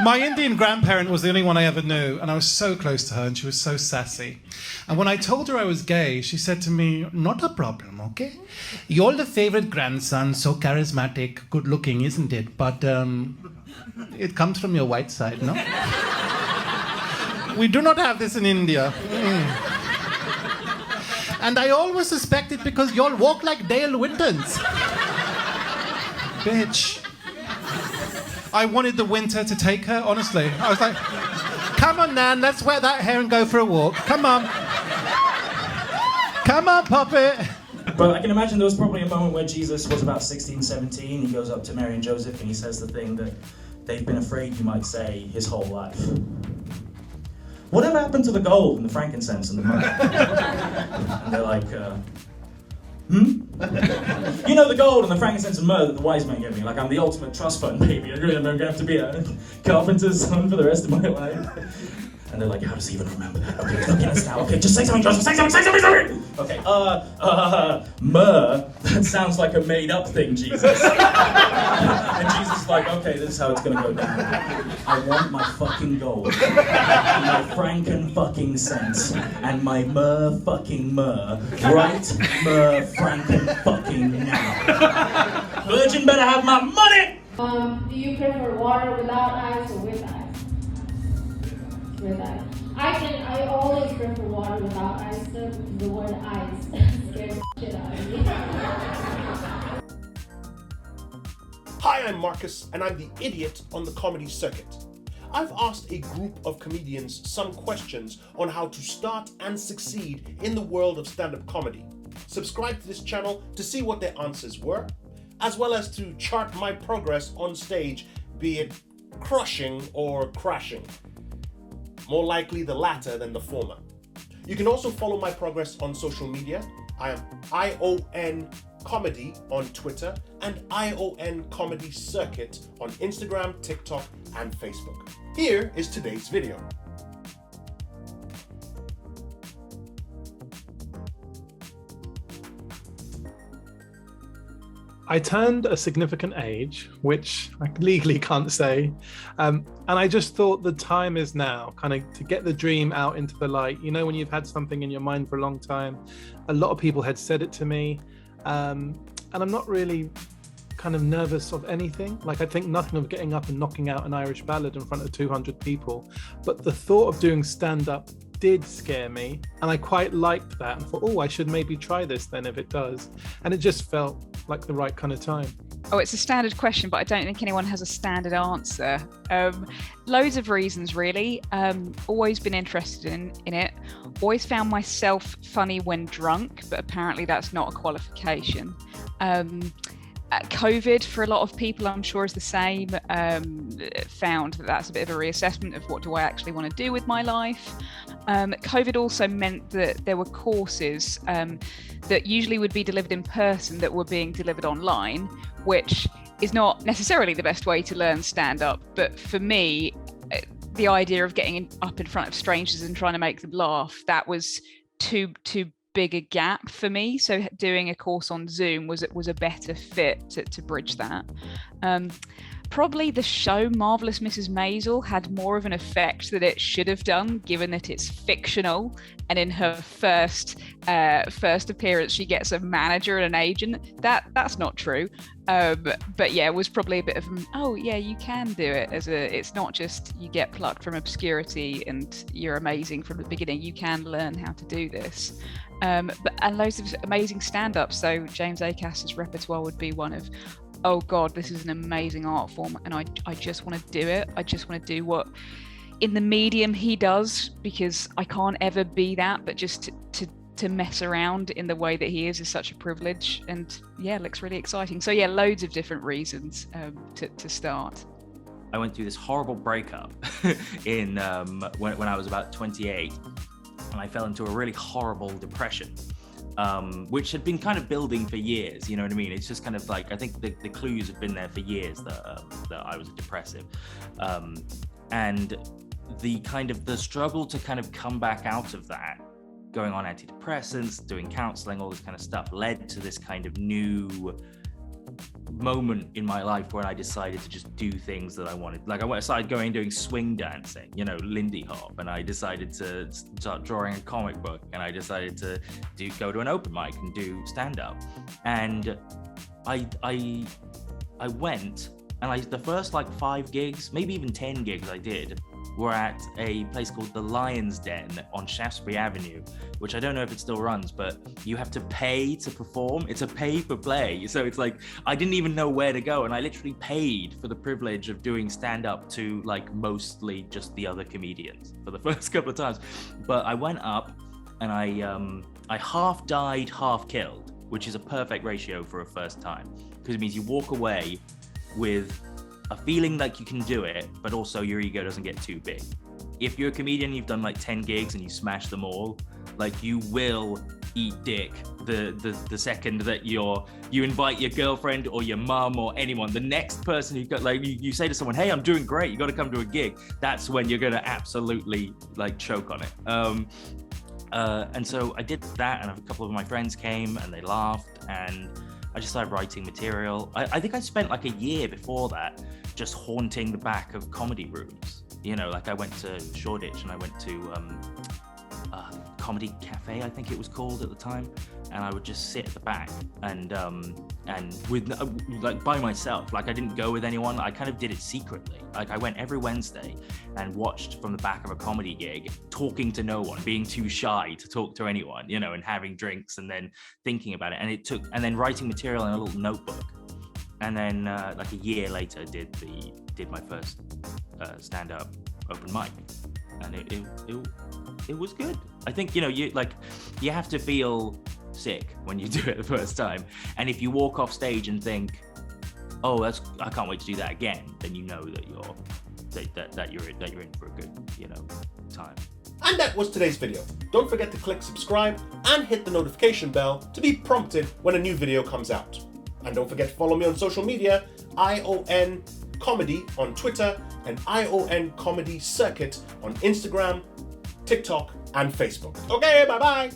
My Indian grandparent was the only one I ever knew, and I was so close to her, and she was so sassy. And when I told her I was gay, she said to me, "Not a problem, okay? You're the favorite grandson, so charismatic, good-looking, isn't it? But it comes from your white side, no? We do not have this in India." And I always suspect it because y'all walk like Dale Wintons. Bitch. I wanted the winter to take her, honestly. I was like, come on, Nan, let's wear that hair and go for a walk. Come on. Come on, pop it. But I can imagine there was probably a moment where Jesus was about 16, 17. He goes up to Mary and Joseph and he says the thing that they've been afraid you might say his whole life. Whatever happened to the gold and the frankincense and the myrrh? And they're like, You know, the gold and the frankincense and myrrh that the wise men gave me. Like, I'm the ultimate trust fund baby. I'm going to have to be a carpenter's son for the rest of my life. And they're like, how does he even remember that? Okay, let's now. Okay, just say something, Joseph. Say something. Okay, myrrh. That sounds like a made-up thing, Jesus. And Jesus is like, okay, this is how it's gonna go down. I want my fucking gold, and my franken-fucking-cents, and my myrrh. Right, myrrh-franken-fucking now. Virgin better have my money! Do you prefer water without ice or with ice? With ice. I always prefer water without ice, so the word ice scares the shit out of me. Hi, I'm Marcus, and I'm the idiot on the comedy circuit. I've asked a group of comedians some questions on how to start and succeed in the world of stand-up comedy. Subscribe to this channel to see what their answers were, as well as to chart my progress on stage, be it crushing or crashing. More likely the latter than the former. You can also follow my progress on social media. I am ION Comedy on Twitter and ION Comedy Circuit on Instagram, TikTok, and Facebook. Here is today's video. I turned a significant age, which I legally can't say, and I just thought the time is now, kind of to get the dream out into the light. You know, when you've had something in your mind for a long time, a lot of people had said it to me, and I'm not really kind of nervous of anything. Like, I think nothing of getting up and knocking out an Irish ballad in front of 200 people, but the thought of doing stand-up did scare me, and I quite liked that and thought, oh, I should maybe try this then if it does. And it just felt like the right kind of time. Oh, it's a standard question, but I don't think anyone has a standard answer. Loads of reasons, really. Always been interested in it. Always found myself funny when drunk, but apparently that's not a qualification. COVID, for a lot of people, I'm sure is the same. Found that that's a bit of a reassessment of what do I actually want to do with my life. COVID also meant that there were courses that usually would be delivered in person that were being delivered online, which is not necessarily the best way to learn stand-up. But for me, the idea of getting up in front of strangers and trying to make them laugh, that was too big a gap for me. So doing a course on Zoom was a better fit to bridge that. Probably the show Marvelous Mrs. Maisel had more of an effect than it should have done, given that it's fictional, and in her first appearance she gets a manager and an agent. That's not true, but yeah, it was probably a bit of oh yeah, you can do it. It's not just you get plucked from obscurity and you're amazing from the beginning. You can learn how to do this. And loads of amazing stand-ups. So James Acas's repertoire would be one of, oh God, this is an amazing art form, and I just want to do it. I just want to do what in the medium he does, because I can't ever be that, but just to mess around in the way that he is such a privilege. And yeah, it looks really exciting. So yeah, loads of different reasons to start. I went through this horrible breakup in when I was about 28, and I fell into a really horrible depression. Which had been kind of building for years, you know what I mean? It's just kind of like, I think the clues have been there for years that I was depressive. And the struggle to kind of come back out of that, going on antidepressants, doing counseling, all this kind of stuff, led to this kind of new moment in my life where I decided to just do things that I wanted. Like I started doing swing dancing, you know, Lindy Hop, and I decided to start drawing a comic book, and I decided to go to an open mic and do stand-up. And I went, and the first like 5 gigs, maybe even 10 gigs I did, were at a place called the Lion's Den on Shaftesbury Avenue, which I don't know if it still runs, but you have to pay to perform. It's a pay for play. So it's like, I didn't even know where to go. And I literally paid for the privilege of doing stand-up to like mostly just the other comedians for the first couple of times. But I went up and I half died, half killed, which is a perfect ratio for a first time, because it means you walk away with a feeling like you can do it, but also your ego doesn't get too big. If you're a comedian, you've done like 10 gigs and you smash them all, like you will eat dick the second that you invite your girlfriend or your mum or anyone. The next person who got, like you say to someone, hey, I'm doing great, you got to come to a gig. That's when you're gonna absolutely like choke on it. And so I did that, and a couple of my friends came and they laughed, and I just started writing material. I think I spent like a year before that just haunting the back of comedy rooms. You know, like I went to Shoreditch and I went to Comedy Cafe, I think it was called at the time, and I would just sit at the back and with like by myself. Like I didn't go with anyone. I kind of did it secretly. Like I went every Wednesday and watched from the back of a comedy gig, talking to no one, being too shy to talk to anyone, you know, and having drinks and then thinking about it. And then writing material in a little notebook. And then like a year later, did my first stand-up open mic, and it was good. I think, you know, you have to feel sick when you do it the first time, and if you walk off stage and think, oh, I can't wait to do that again, then you know that you're in for a good, you know, time. And that was today's video. Don't forget to click subscribe and hit the notification bell to be prompted when a new video comes out. And don't forget to follow me on social media, ION Comedy on Twitter and ION Comedy Circuit on Instagram, TikTok, and Facebook. Okay, bye-bye.